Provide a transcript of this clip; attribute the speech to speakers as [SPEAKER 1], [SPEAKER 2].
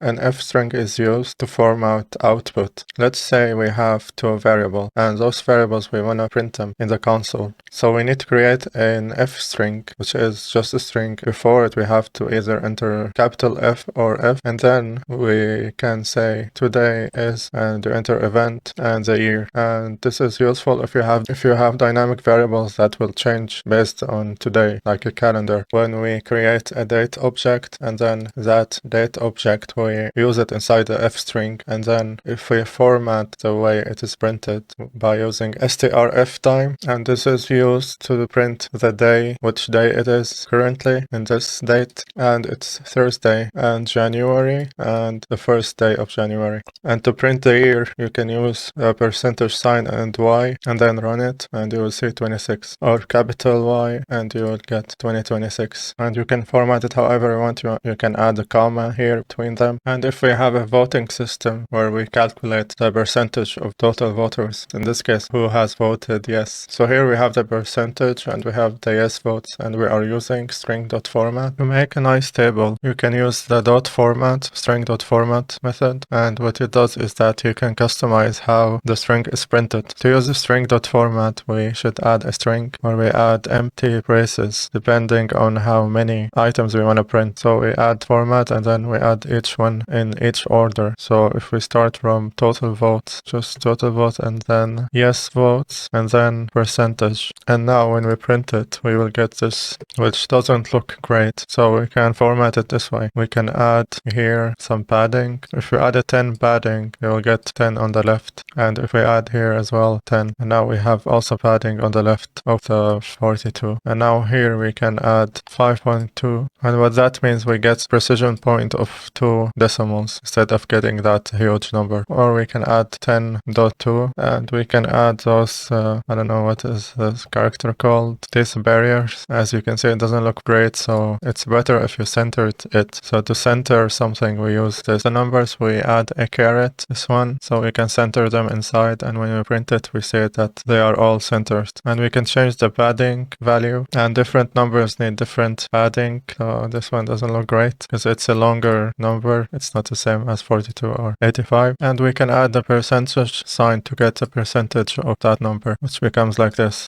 [SPEAKER 1] An f string is used to format output. Let's say we have two variables, and those variables we want to print them in the console. So we need to create an f string, which is just a string. Before it, we have to either enter capital F or F, and then we can say today is, and you enter event and the year. And this is useful if you have dynamic variables that will change based on today, like a calendar. When we create a date object, and then that date object we use it inside the f string, and then if we format the way it is printed by using strftime, and this is used to print the day, which day it is currently in this date, and it's Thursday and January and the first day of January. And to print the year, you can use a percentage sign and y, and then run it, and you will see 26, or capital Y, and you will get 2026. And you can format it however you want. You can add a comma here between them. And if we have a voting system where we calculate the percentage of total voters, in this case, who has voted yes. So here we have the percentage and we have the yes votes, and we are using string.format. To make a nice table, you can use the .format, string.format method, and what it does is that you can customize how the string is printed. To use the string.format, we should add a string where we add empty braces depending on how many items we want to print. So we add format and then we add each one in each order. So if we start from total votes, just total vote, and then yes votes, and then percentage. And now when we print it, we will get this, which doesn't look great. So we can format it this way. We can add here some padding. If we add a 10 padding, you will get 10 on the left. And if we add here as well 10, and now we have also padding on the left of the 42. And now here we can add 5.2. And what that means, we get precision point of 2 decimals instead of getting that huge number. Or we can add 10.2, and we can add those, I don't know what is this character called, these barriers. As you can see, it doesn't look great, so it's better if you center it. So to center something, we use this. The numbers, we add a caret, this one, so we can center them inside, and when we print it, we see that they are all centered. And we can change the padding value, and different numbers need different padding. So this one doesn't look great because it's a longer number. It's not the same as 42 or 85. And we can add the percentage sign to get the percentage of that number, which becomes like this.